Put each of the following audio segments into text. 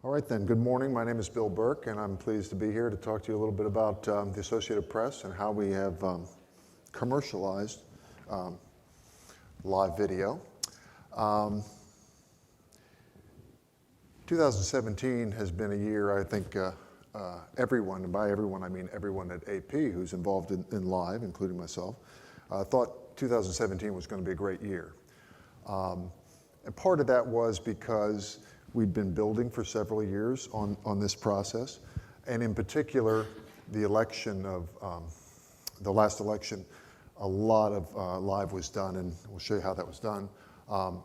All right then, good morning. My name is Bill Burke, and I'm pleased to be here to talk to you a little bit about the Associated Press and how we have commercialized live video. 2017 has been a year, I think, everyone, and by everyone I mean everyone at AP who's involved in live, including myself, thought 2017 was going to be a great year. And part of that was because we'd been building for several years on this process, and in particular, the election of, the last election, a lot of live was done, and we'll show you how that was done.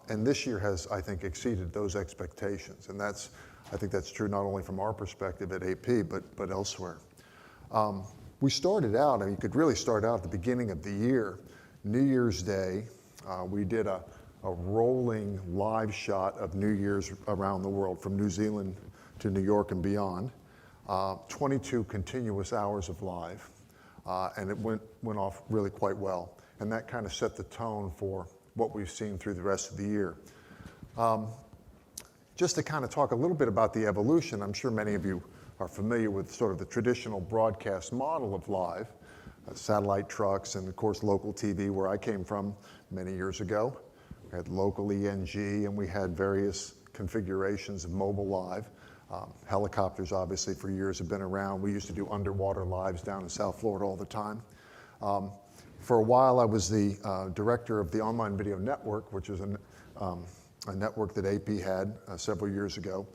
And this year has, I think, exceeded those expectations, and I think that's true not only from our perspective at AP, but elsewhere. We started out, and you could really start out at the beginning of the year, New Year's Day, we did a rolling live shot of New Year's around the world, from New Zealand to New York and beyond. 22 continuous hours of live, and it went off really quite well. And that kind of set the tone for what we've seen through the rest of the year. Just to kind of talk a little bit about the evolution, I'm sure many of you are familiar with sort of the traditional broadcast model of live, satellite trucks, and of course local TV, where I came from many years ago. We had local ENG, and we had various configurations of mobile live. Helicopters, obviously, for years have been around. We used to do underwater lives down in South Florida all the time. For a while, I was the director of the Online Video Network, which is a network that AP had several years ago,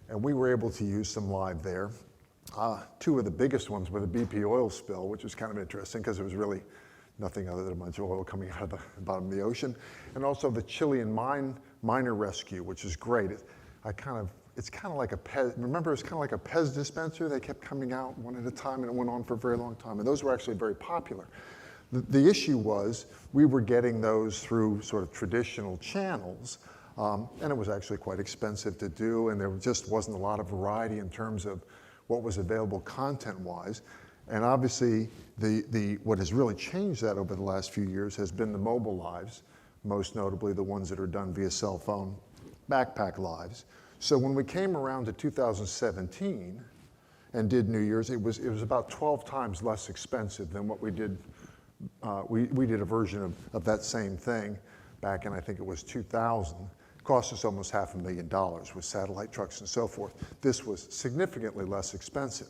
and we were able to use some live there. Two of the biggest ones were the BP oil spill, which was kind of interesting because it was really nothing other than a bunch of oil coming out of the bottom of the ocean. And also the Chilean miner rescue, which is great. It's kind of like a Pez, remember, it's kind of like a Pez dispenser. They kept coming out one at a time, and it went on for a very long time. And those were actually very popular. The issue was we were getting those through sort of traditional channels, and it was actually quite expensive to do, and there just wasn't a lot of variety in terms of what was available content-wise. And obviously, what has really changed that over the last few years has been the mobile lives, most notably the ones that are done via cell phone, backpack lives. So when we came around to 2017 and did New Year's, it was about 12 times less expensive than what we did. We did a version of that same thing back in, I think it was 2000. It cost us almost $500,000 with satellite trucks and so forth. This was significantly less expensive.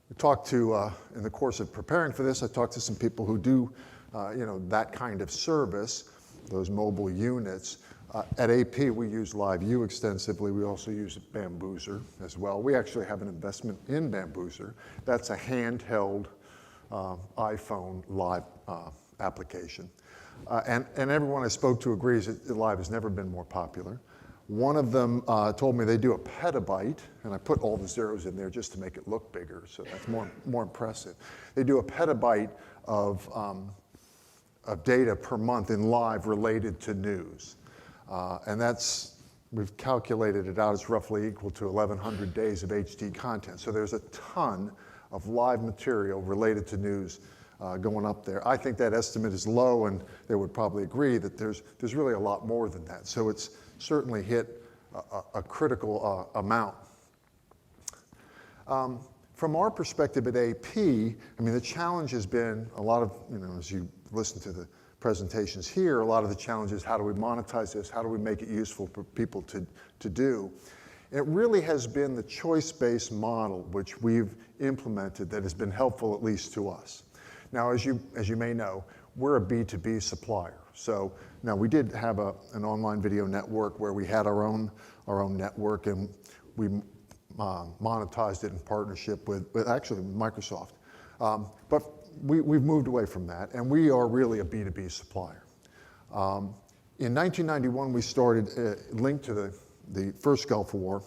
We talked to, in the course of preparing for this, I talked to some people who do, that kind of service, those mobile units. At AP, we use LiveU extensively. We also use Bamboozer as well. We actually have an investment in Bamboozer. That's a handheld iPhone live application. And everyone I spoke to agrees that live has never been more popular. One of them told me they do a petabyte, and I put all the zeros in there just to make it look bigger, so that's more impressive. They do a petabyte of data per month in live related to news. And we've calculated it out, it's roughly equal to 1,100 days of HD content. So there's a ton of live material related to news going up there. I think that estimate is low, and they would probably agree that there's really a lot more than that. So it's certainly hit a critical amount. From our perspective at AP, I mean, the challenge has been a lot of, as you listen to the presentations here, a lot of the challenge is how do we monetize this? How do we make it useful for people to do? It really has been the choice-based model which we've implemented that has been helpful, at least to us. Now, as you may know, we're a B2B supplier. So now we did have an online video network where we had our own network, and we monetized it in partnership with actually Microsoft. But we've moved away from that, and we are really a B2B supplier. In 1991, we started, linked to the first Gulf War,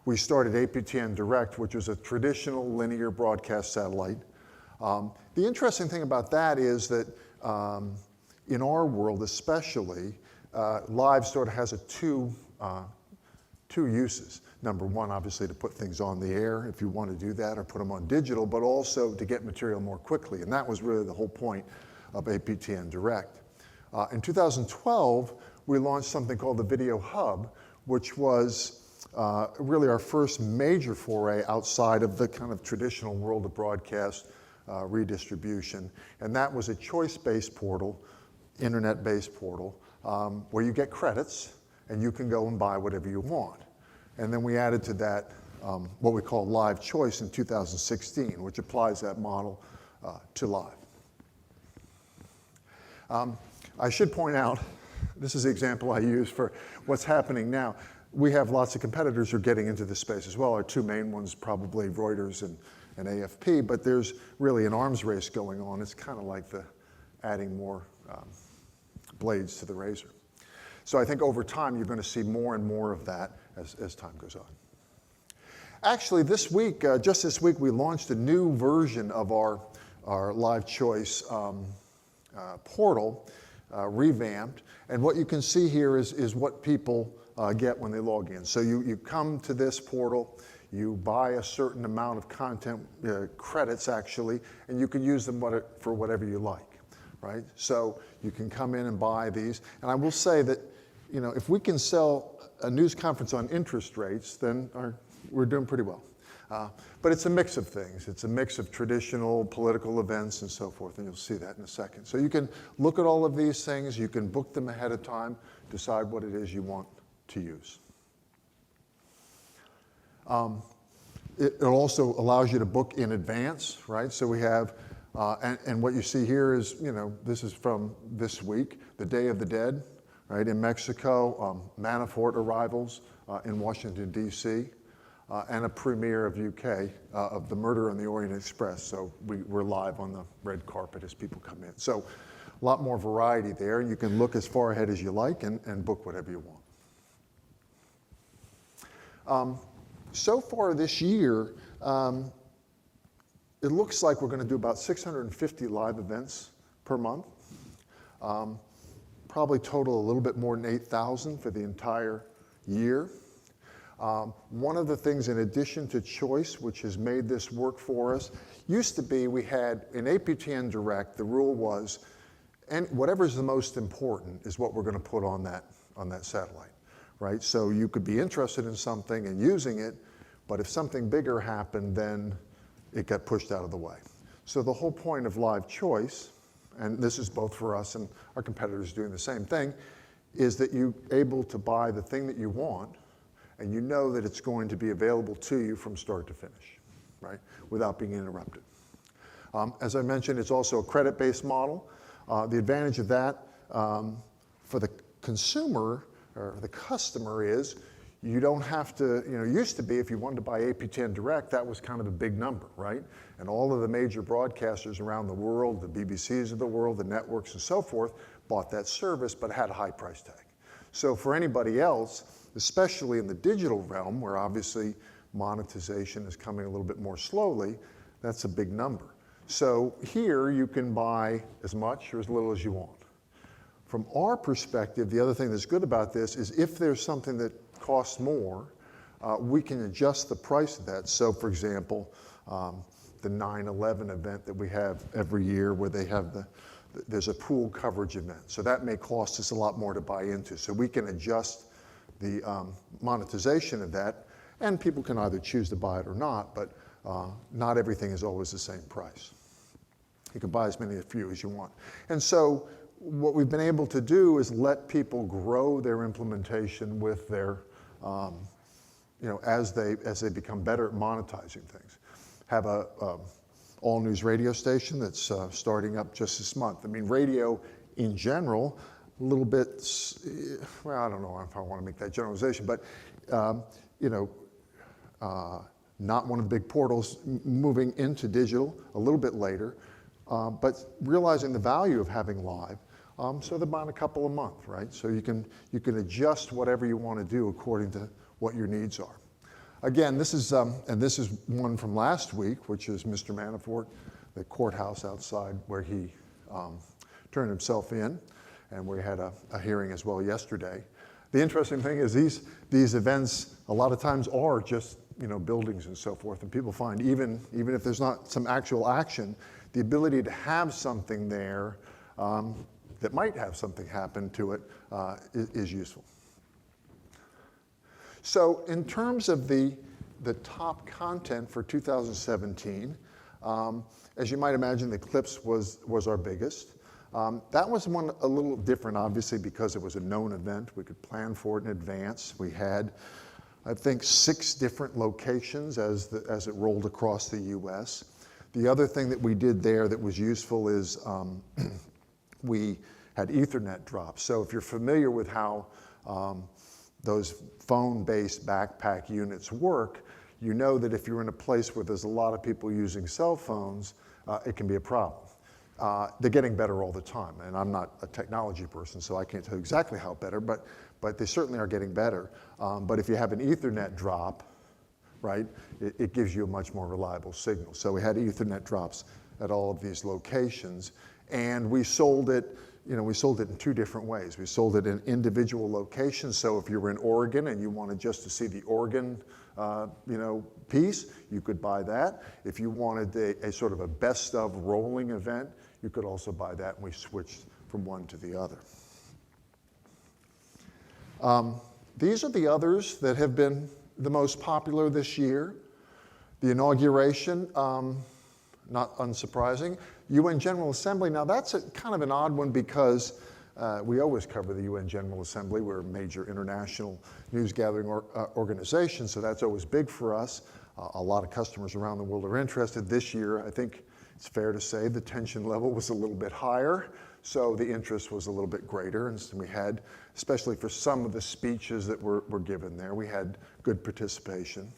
we started APTN Direct, which was a traditional linear broadcast satellite. The interesting thing about that is that in our world especially, live sort of has two uses. Number one, obviously, to put things on the air if you want to do that, or put them on digital, but also to get material more quickly. And that was really the whole point of APTN Direct. In 2012, we launched something called the Video Hub, which was really our first major foray outside of the kind of traditional world of broadcast redistribution. And that was a choice-based portal, internet-based portal, where you get credits and you can go and buy whatever you want. And then we added to that what we call Live Choice in 2016, which applies that model to live. I should point out, this is the example I use for what's happening now. We have lots of competitors who are getting into this space as well. Our two main ones, probably Reuters and AFP, but there's really an arms race going on. It's kind of like adding more blades to the razor. So I think over time, you're going to see more and more of that as time goes on. Actually, this week, just this week, we launched a new version of our Live Choice portal, revamped. And what you can see here is what people get when they log in. So you come to this portal, you buy a certain amount of content, credits actually, and you can use them for whatever you like, right? So you can come in and buy these. And I will say that, if we can sell a news conference on interest rates, then we're doing pretty well. But it's a mix of things. It's a mix of traditional political events and so forth, and you'll see that in a second. So you can look at all of these things. You can book them ahead of time, decide what it is you want to use. It also allows you to book in advance, right? So we have, and what you see here is, this is from this week, the Day of the Dead, right? In Mexico, Manafort arrivals in Washington, D.C., and a premiere of UK of The Murder on the Orient Express. So we're live on the red carpet as people come in. So a lot more variety there. You can look as far ahead as you like and book whatever you want. So far this year, it looks like we're going to do about 650 live events per month. Probably total a little bit more than 8,000 for the entire year. One of the things in addition to choice, which has made this work for us, used to be we had in APTN Direct, the rule was, and whatever's the most important is what we're going to put on that satellite, right? So you could be interested in something and using it, but if something bigger happened, then it got pushed out of the way. So the whole point of Live Choice, and this is both for us and our competitors doing the same thing, is that you're able to buy the thing that you want, and you know that it's going to be available to you from start to finish, right, without being interrupted. As I mentioned, it's also a credit-based model. The advantage of that for the consumer or the customer is you don't have to, used to be if you wanted to buy APTN Direct, that was kind of a big number, right? And all of the major broadcasters around the world, the BBCs of the world, the networks and so forth, bought that service but had a high price tag. So for anybody else, especially in the digital realm, where obviously monetization is coming a little bit more slowly, that's a big number. So here you can buy as much or as little as you want. From our perspective, the other thing that's good about this is if there's something that costs more, we can adjust the price of that. So for example, the 9/11 event that we have every year where they have there's a pool coverage event. So that may cost us a lot more to buy into. So we can adjust the monetization of that, and people can either choose to buy it or not, but not everything is always the same price. You can buy as many or few as you want. And so what we've been able to do is let people grow their implementation with their, as they become better at monetizing things. Have a all news radio station that's starting up just this month. I mean, radio in general, a little bit, well, I don't know if I want to make that generalization, but not one of the big portals, moving into digital a little bit later, but realizing the value of having live. So they're buying a couple a month, right? So you can adjust whatever you want to do according to what your needs are. Again, this is one from last week, which is Mr. Manafort, the courthouse outside where he turned himself in, and we had a hearing as well yesterday. The interesting thing is these events a lot of times are just buildings and so forth, and people find even if there's not some actual action, the ability to have something there that might have something happen to it is useful. So in terms of the top content for 2017, as you might imagine, the Eclipse was our biggest. That was one a little different, obviously, because it was a known event. We could plan for it in advance. We had, I think, 6 different locations as it rolled across the U.S. The other thing that we did there that was useful is we had Ethernet drops. So if you're familiar with how those phone-based backpack units work, you know that if you're in a place where there's a lot of people using cell phones, it can be a problem. They're getting better all the time, and I'm not a technology person, so I can't tell you exactly how better, but they certainly are getting better. But if you have an Ethernet drop, right, it gives you a much more reliable signal. So we had Ethernet drops at all of these locations, and we sold it. We sold it in 2 different ways. We sold it in individual locations. So if you were in Oregon and you wanted just to see the Oregon, piece, you could buy that. If you wanted a sort of a best of rolling event, you could also buy that, and we switched from one to the other. These are the others that have been the most popular this year. The Inauguration, not unsurprising. UN General Assembly, now that's kind of an odd one because we always cover the UN General Assembly. We're a major international news gathering organization, so that's always big for us. A lot of customers around the world are interested. This year, I think it's fair to say the tension level was a little bit higher, so the interest was a little bit greater. And we had, especially for some of the speeches that were given there, we had good participation.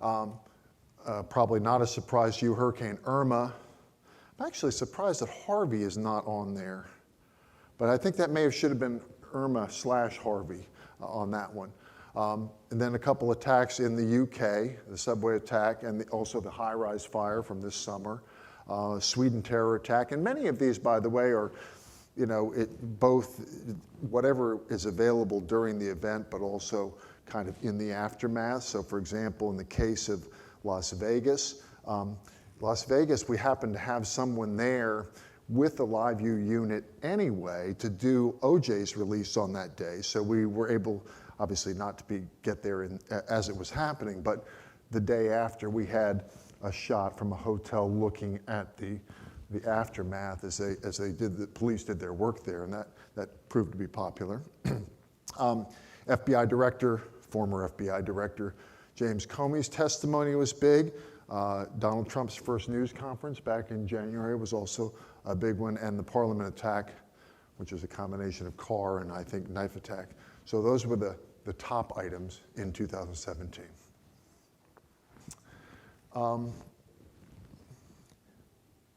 Probably not a surprise to you, Hurricane Irma. I'm actually surprised that Harvey is not on there. But I think that should have been Irma/Harvey on that one. And then a couple attacks in the UK, the subway attack, and also the high-rise fire from this summer, Sweden terror attack. And many of these, by the way, are, both whatever is available during the event, but also kind of in the aftermath. So for example, in the case of Las Vegas, we happened to have someone there with the LiveView unit anyway to do OJ's release on that day. So we were able, obviously not to get there as it was happening, but the day after we had a shot from a hotel looking at the aftermath as the police did their work there, and that proved to be popular. Former FBI director James Comey's testimony was big. Donald Trump's first news conference back in January was also a big one, and the Parliament attack, which is a combination of car and I think knife attack. So those were the top items in 2017.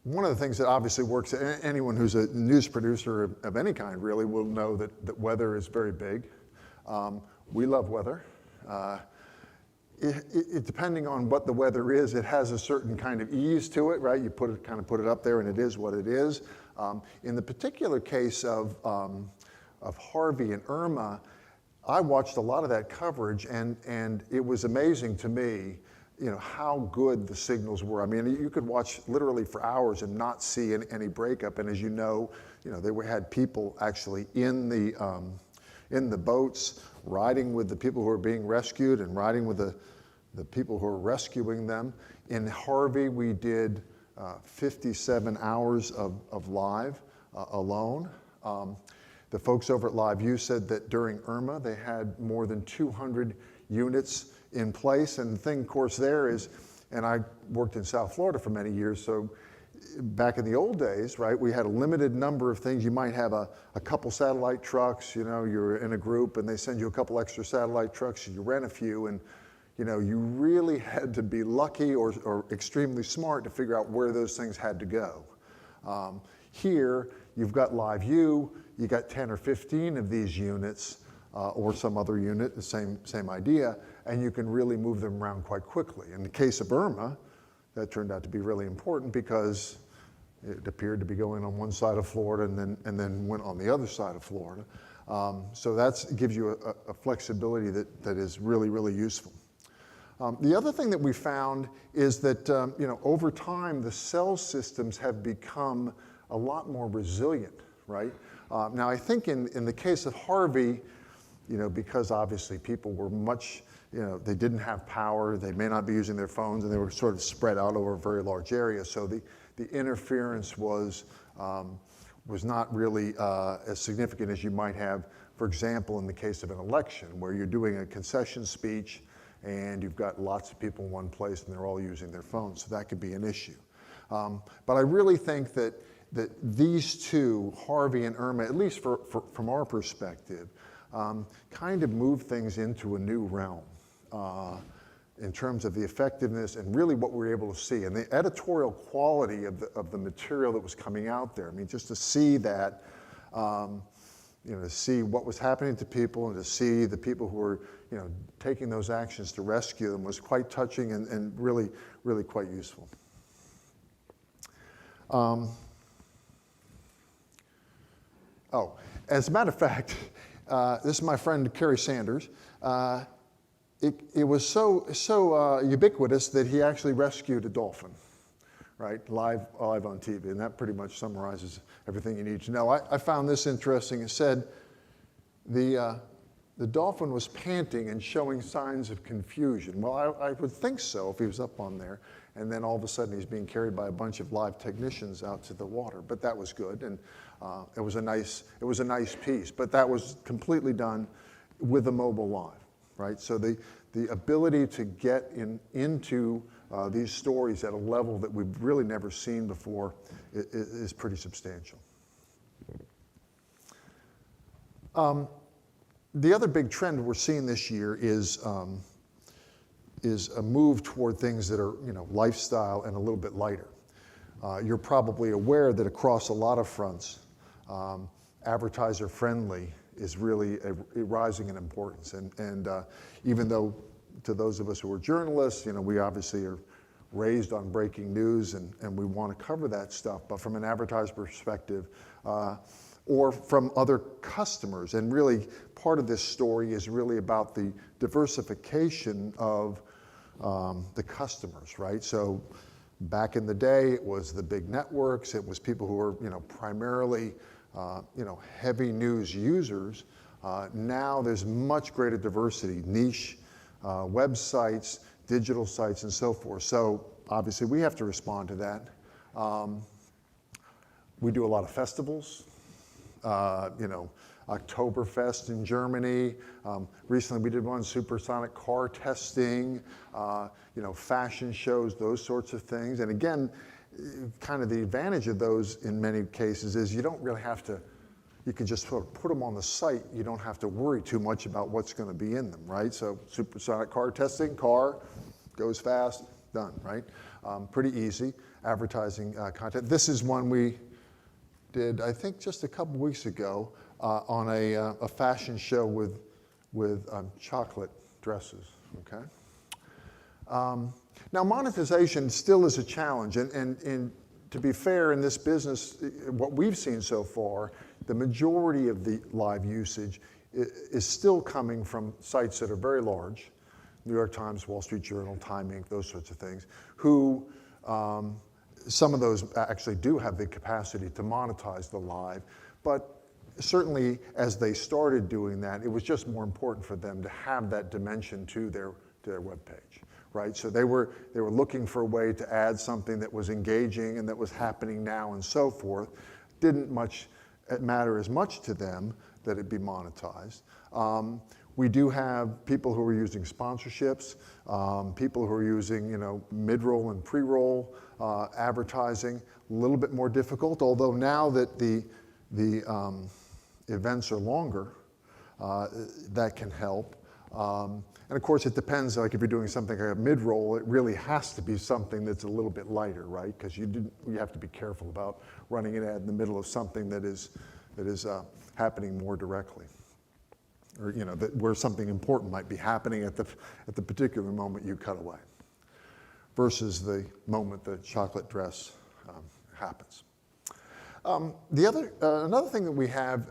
One of the things that obviously works, anyone who's a news producer of any kind really will know that weather is very big. We love weather. Depending on what the weather is, it has a certain kind of ease to it, right? You put it up there, and it is what it is. In the particular case of Harvey and Irma, I watched a lot of that coverage, and it was amazing to me, how good the signals were. I mean, you could watch literally for hours and not see any breakup. And as you know, they had people actually in the boats, riding with the people who are being rescued and riding with the people who are rescuing them. In Harvey, we did 57 hours of live alone. The folks over at LiveView said that during Irma, they had more than 200 units in place. And the thing, of course, there is, and I worked in South Florida for many years, so back in the old days, right, we had a limited number of things. You might have a couple satellite trucks, you're in a group and they send you a couple extra satellite trucks, and you rent a few, and you really had to be lucky or extremely smart to figure out where those things had to go. Here, you've got LiveView, you got 10 or 15 of these units, or some other unit, the same idea, and you can really move them around quite quickly. In the case of Irma, that turned out to be really important because it appeared to be going on one side of Florida and then went on the other side of Florida. So that gives you a flexibility that is really, really useful. The other thing that we found is that over time, the cell systems have become a lot more resilient, right? Now, I think in the case of Harvey, because obviously people were much, they didn't have power, they may not be using their phones, and they were sort of spread out over a very large area. So the interference was not really as significant as you might have, for example, in the case of an election, where you're doing a concession speech and you've got lots of people in one place and they're all using their phones, so that could be an issue. But I really think that these two, Harvey and Irma, at least from our perspective, kind of move things into a new realm in terms of the effectiveness and really what we were able to see and the editorial quality of the material that was coming out there. I mean, just to see that, to see what was happening to people and to see the people who were, taking those actions to rescue them was quite touching and really, really quite useful. As a matter of fact, this is my friend Kerry Sanders. It was so ubiquitous that he actually rescued a dolphin, right, live on TV, and that pretty much summarizes everything you need to know. I found this interesting. It said the dolphin was panting and showing signs of confusion. Well, I would think so if he was up on there, and then all of a sudden he's being carried by a bunch of live technicians out to the water. But that was good, and it was a nice piece. But that was completely done with a mobile live, right? So the ability to get into these stories at a level that we've really never seen before is pretty substantial. The other big trend we're seeing this year is a move toward things that are, lifestyle and a little bit lighter. You're probably aware that across a lot of fronts, advertiser-friendly is really rising in importance. And even though to those of us who are journalists, we obviously are raised on breaking news and we want to cover that stuff, but from an advertiser perspective, or from other customers. And really, part of this story is really about the diversification of the customers, right? So back in the day, it was the big networks. It was people who were, primarily, heavy news users. Now there's much greater diversity, niche websites, digital sites, and so forth. So obviously, we have to respond to that. We do a lot of festivals. Oktoberfest in Germany. Recently we did one, supersonic car testing, fashion shows, those sorts of things. And again, kind of the advantage of those in many cases is you don't really have to, you can just sort of put them on the site. You don't have to worry too much about what's going to be in them, right? So supersonic car testing, car, goes fast, done, right? Pretty easy advertising content. This is one we did, I think, just a couple weeks ago on a fashion show with chocolate dresses, okay? Now, monetization still is a challenge, and to be fair, in this business, what we've seen so far, the majority of the live usage is still coming from sites that are very large, New York Times, Wall Street Journal, Time Inc., those sorts of things, who some of those actually do have the capacity to monetize the live, but certainly as they started doing that, it was just more important for them to have that dimension to their webpage, right? So they were looking for a way to add something that was engaging and that was happening now and so forth. Didn't matter as much to them that it be monetized. We do have people who are using sponsorships, people who are using, mid-roll and pre-roll advertising. A little bit more difficult, although now that the events are longer, that can help. And of course, it depends. Like if you're doing something like a mid-roll, it really has to be something that's a little bit lighter, right? Because you have to be careful about running an ad in the middle of something that is happening more directly, or where something important might be happening at the particular moment you cut away, versus the moment the chocolate dress happens. Another thing that we have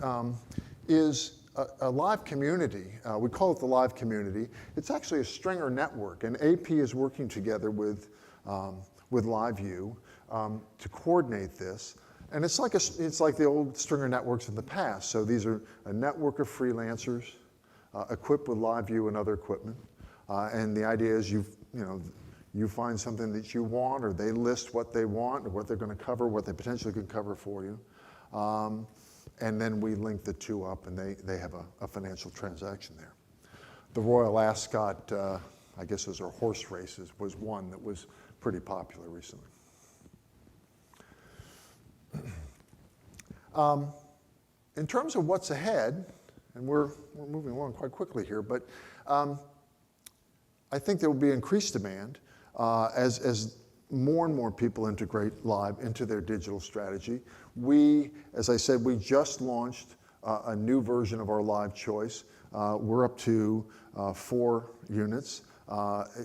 is a live community. We call it the live community. It's actually a stringer network, and AP is working together with LiveU to coordinate this. And it's like the old stringer networks in the past. So these are a network of freelancers equipped with live view and other equipment. And the idea is you find something that you want, or they list what they want, or what they're going to cover, what they potentially could cover for you. And then we link the two up, and they have a financial transaction there. The Royal Ascot, I guess those are horse races, was one that was pretty popular recently. In terms of what's ahead, and we're moving along quite quickly here, but I think there will be increased demand as more and more people integrate live into their digital strategy. As I said, we just launched a new version of our live choice. We're up to 4 units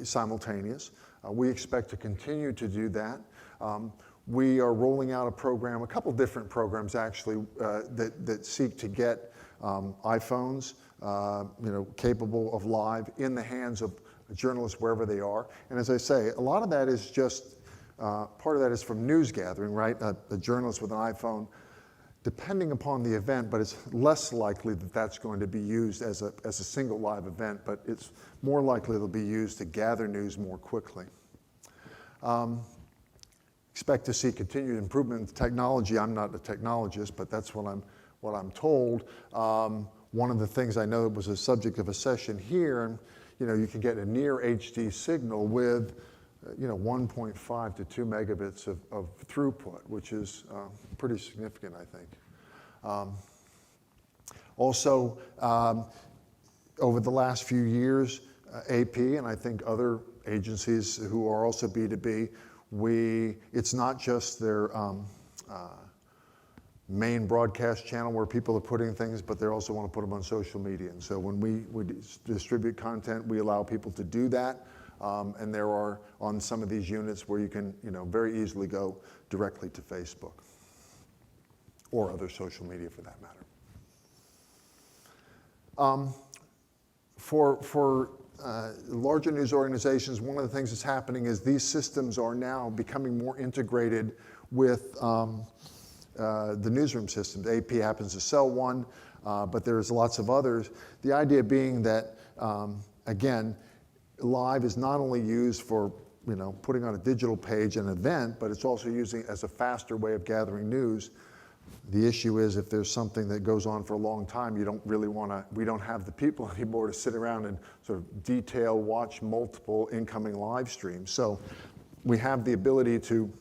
simultaneous. We expect to continue to do that. We are rolling out a couple different programs actually, that seek to get iPhones capable of live in the hands of journalists wherever they are. And as I say, a lot of that is just, part of that is from news gathering, right? A journalist with an iPhone, depending upon the event, but it's less likely that that's going to be used as a single live event, but it's more likely it'll be used to gather news more quickly. Expect to see continued improvement in technology. I'm not a technologist, but that's what I'm told. One of the things I know was a subject of a session here, and you can get a near HD signal with 1.5 to 2 megabits of throughput, which is pretty significant, I think. Also, over the last few years, AP and I think other agencies who are also B2B, it's not just their main broadcast channel where people are putting things, but they also want to put them on social media. And so when we distribute content, we allow people to do that. And there are on some of these units where you can very easily go directly to Facebook or other social media for that matter. For larger news organizations, one of the things that's happening is these systems are now becoming more integrated with the newsroom systems. AP happens to sell one, but there's lots of others. The idea being that, again, live is not only used for putting on a digital page an event, but it's also using as a faster way of gathering news. The issue is if there's something that goes on for a long time, we don't have the people anymore to sit around and sort of watch multiple incoming live streams. So we have the ability to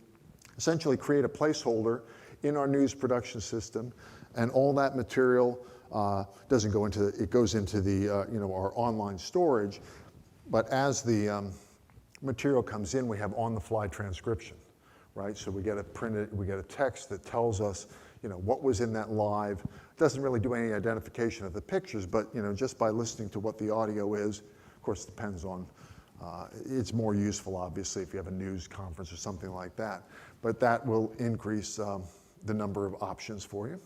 essentially create a placeholder in our news production system, and all that material goes into the our online storage. But as the material comes in, we have on-the-fly transcription, right? So we get a text that tells us what was in that live. It doesn't really do any identification of the pictures, but just by listening to what the audio is, of course, it depends on. It's more useful, obviously, if you have a news conference or something like that. But that will increase the number of options for you.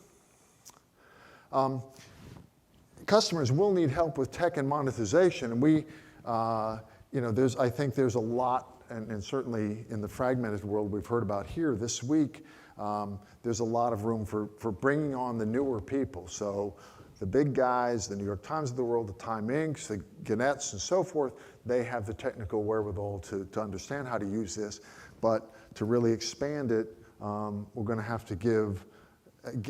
Customers will need help with tech and monetization, and I think there's a lot, and certainly in the fragmented world we've heard about here this week, there's a lot of room for bringing on the newer people. So the big guys, the New York Times of the world, the Time Incs., the Gannett's, and so forth, they have the technical wherewithal to understand how to use this. But to really expand it, we're going to have to give,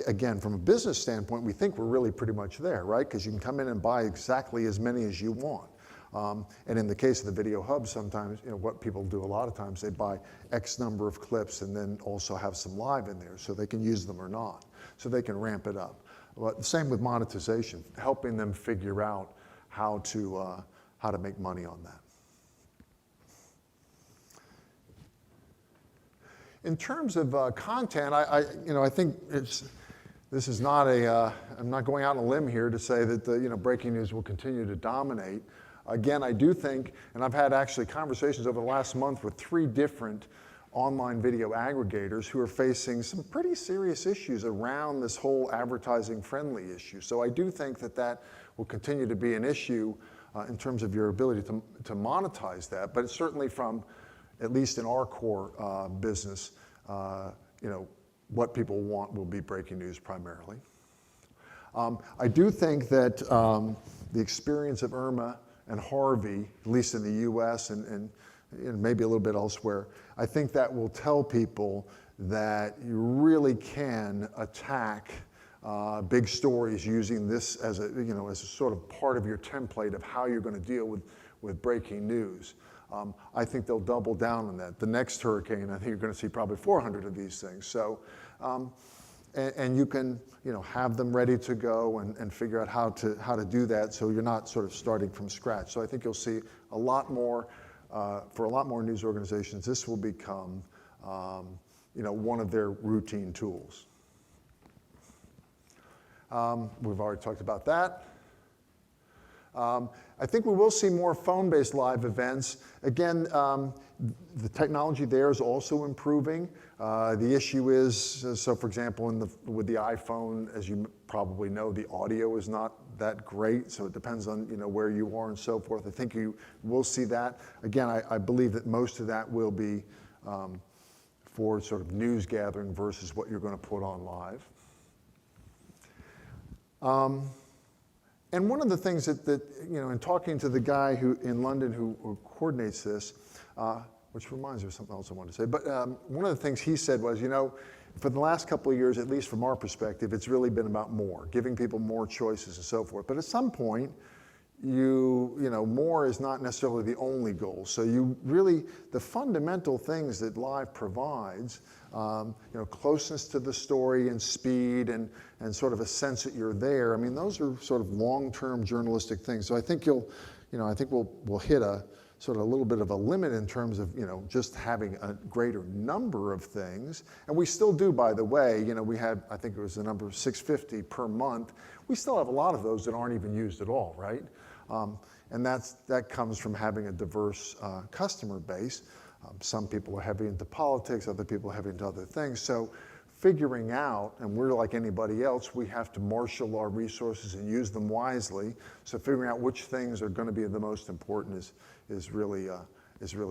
again, from a business standpoint, we think we're really pretty much there, right? Because you can come in and buy exactly as many as you want. And in the case of the Video Hub, sometimes, what people do a lot of times, they buy X number of clips and then also have some live in there so they can use them or not. So they can ramp it up. But the same with monetization, helping them figure out how to make money on that. In terms of content, I think this is not I'm not going out on a limb here to say that the breaking news will continue to dominate. Again, I do think, and I've had actually conversations over the last month with 3 different online video aggregators who are facing some pretty serious issues around this whole advertising-friendly issue. So I do think that will continue to be an issue in terms of your ability to monetize that. But it's certainly from, at least in our core business, what people want will be breaking news primarily. I do think that the experience of Irma and Harvey, at least in the US and maybe a little bit elsewhere, I think that will tell people that you really can attack big stories using this as a, as a sort of part of your template of how you're going to deal with breaking news. I think they'll double down on that. The next hurricane, I think you're going to see probably 400 of these things. So, and you can, have them ready to go and figure out how to do that so you're not sort of starting from scratch. So I think you'll see a lot more, for a lot more news organizations, this will become, one of their routine tools. We've already talked about that. I think we will see more phone-based live events. Again, the technology there is also improving. The issue is, so for example, with the iPhone, as you probably know, the audio is not that great, so it depends on where you are and so forth. I think you will see that. Again, I believe that most of that will be for sort of news gathering versus what you're going to put on live. And one of the things that in talking to the guy in London who coordinates this, which reminds me of something else I wanted to say, but one of the things he said was, for the last couple of years, at least from our perspective, it's really been about more, giving people more choices and so forth. But at some point, more is not necessarily the only goal. So the fundamental things that live provides, closeness to the story and speed and sort of a sense that you're there. I mean, those are sort of long-term journalistic things. So I think I think we'll hit a sort of a little bit of a limit in terms of, just having a greater number of things. And we still do, by the way, we had, I think it was the number 650 per month. We still have a lot of those that aren't even used at all, right? And that comes from having a diverse customer base. Some people are heavy into politics, other people are heavy into other things. So figuring out, and we're like anybody else, we have to marshal our resources and use them wisely. So figuring out which things are going to be the most important is really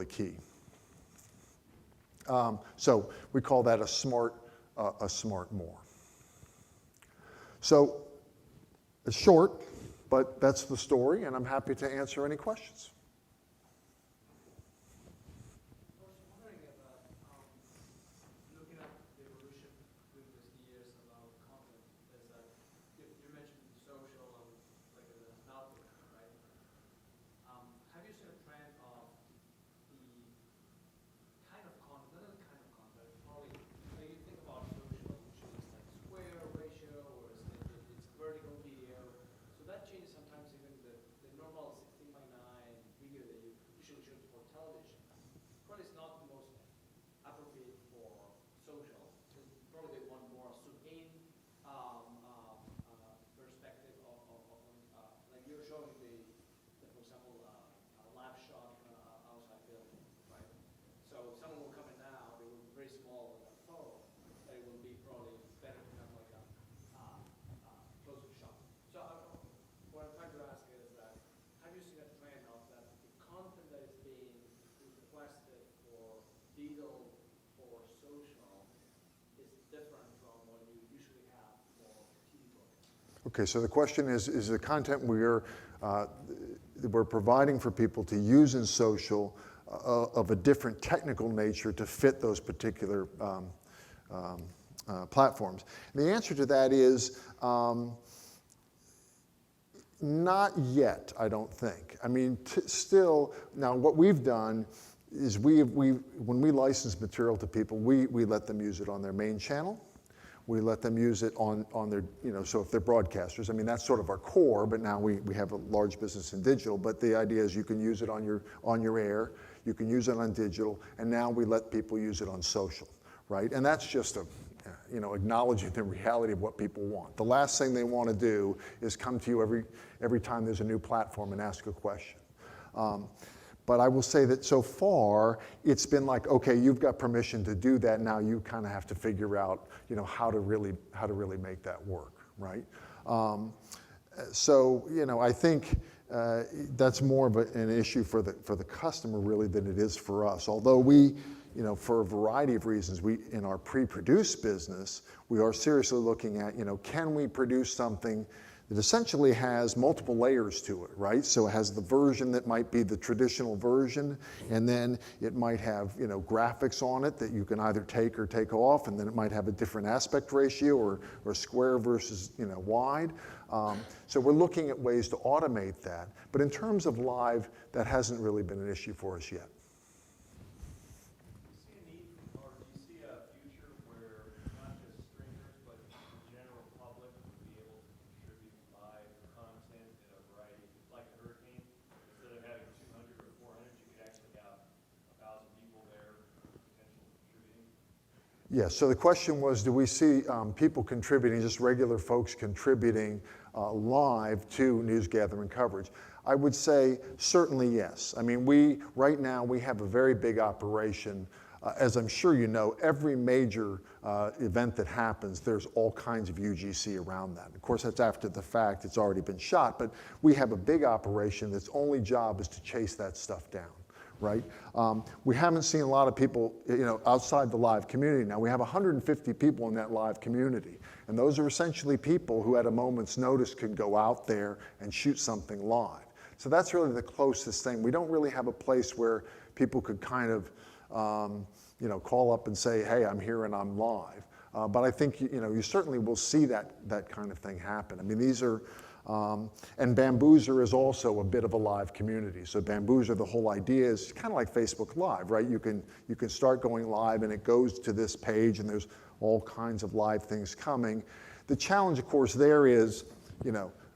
key. So we call that a smart more. So it's short, but that's the story, and I'm happy to answer any questions. Okay, so the question is the content we're providing for people to use in social of a different technical nature to fit those particular platforms? And the answer to that is not yet, I don't think. I mean, still, now what we've done is when we license material to people, we let them use it on their main channel. We let them use it on their, so if they're broadcasters, I mean, that's sort of our core, but now we have a large business in digital, but the idea is you can use it on your air, you can use it on digital, and now we let people use it on social, right? And that's just acknowledging the reality of what people want. The last thing they want to do is come to you every time there's a new platform and ask a question. But I will say that so far, it's been like, okay, you've got permission to do that. Now you kind of have to figure out, how to really make that work, right? So, I think that's more of an issue for the customer really than it is for us. Although we, for a variety of reasons, in our pre-produced business, we are seriously looking at, can we produce something It essentially has multiple layers to it, right? So it has the version that might be the traditional version, and then it might have, graphics on it that you can either take or take off, and then it might have a different aspect ratio or square versus, wide. So we're looking at ways to automate that. But in terms of live, that hasn't really been an issue for us yet. Yeah, so the question was, do we see people contributing, just regular folks contributing live to news gathering coverage? I would say certainly yes. I mean, right now we have a very big operation. As I'm sure you know, every major event that happens, there's all kinds of UGC around that. Of course, that's after the fact, it's already been shot, but we have a big operation that's only job is to chase that stuff down. Right? We haven't seen a lot of people, outside the live community. Now we have 150 people in that live community, and those are essentially people who at a moment's notice could go out there and shoot something live. So that's really the closest thing. We don't really have a place where people could kind of, call up and say, hey, I'm here and I'm live. But I think, you certainly will see that kind of thing happen. I mean, these are, and Bamboozer is also a bit of a live community. So Bamboozer, the whole idea is kind of like Facebook Live, right? You can start going live and it goes to this page and there's all kinds of live things coming. The challenge, of course, there is,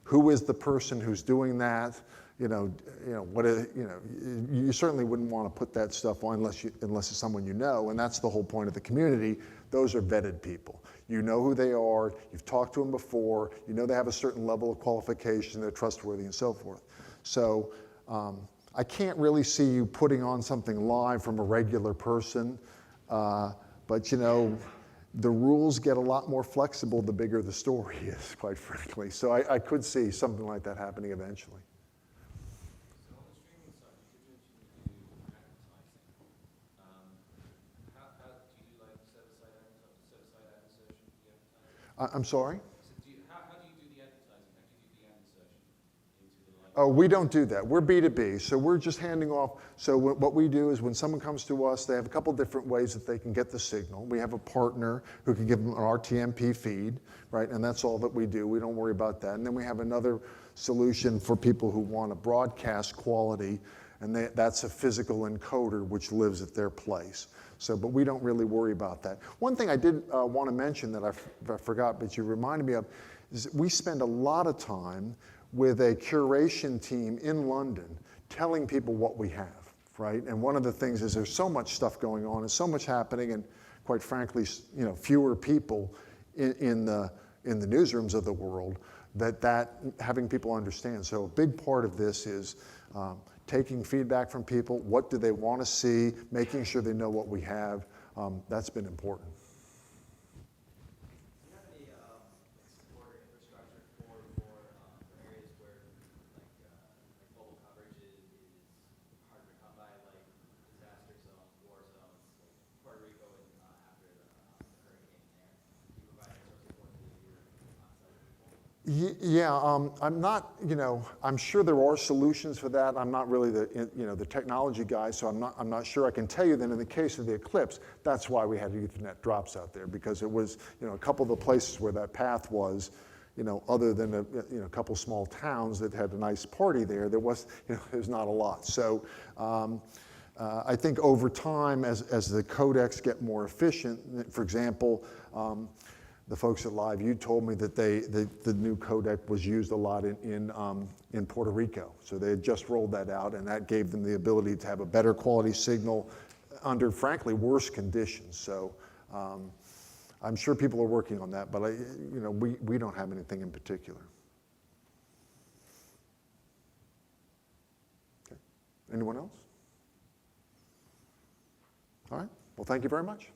who is the person who's doing that? You certainly wouldn't want to put that stuff on unless it's someone you know, and that's the whole point of the community. Those are vetted people. You know who they are, you've talked to them before, you know they have a certain level of qualification, they're trustworthy and so forth. So I can't really see you putting on something live from a regular person, but the rules get a lot more flexible the bigger the story is, quite frankly. So I could see something like that happening eventually. I'm sorry? How do you do the advertising? How do you do the ad insertion into the live? Oh, we don't do that. We're B2B, so we're just handing off. So what we do is when someone comes to us, they have a couple different ways that they can get the signal. We have a partner who can give them an RTMP feed, right? And that's all that we do. We don't worry about that. And then we have another solution for people who want a broadcast quality, and that's a physical encoder which lives at their place. So, but we don't really worry about that. One thing I did want to mention that I forgot, but you reminded me of, is we spend a lot of time with a curation team in London telling people what we have, right? And one of the things is there's so much stuff going on and so much happening, and quite frankly, fewer people in the newsrooms of the world that having people understand. So a big part of this is taking feedback from people. What do they want to see? Making sure they know what we have. That's been important. Do you have any support or infrastructure for areas where like mobile coverage is harder to come by, like disaster zones, war zones, like Puerto Rico and after the hurricane there? Do you provide any sort of support to your on-site people? Yeah, I'm not, I'm sure there are solutions for that. I'm not really the technology guy, so I'm not sure. I can tell you that in the case of the Eclipse, that's why we had Ethernet drops out there, because it was, a couple of the places where that path was, other than a couple small towns that had a nice party there, there's not a lot. So I think over time, as the codecs get more efficient, for example, the folks at Live, you told me that the new codec was used a lot in Puerto Rico. So they had just rolled that out, and that gave them the ability to have a better quality signal under, frankly, worse conditions. So I'm sure people are working on that, but we don't have anything in particular. Okay. Anyone else? All right. Well, thank you very much.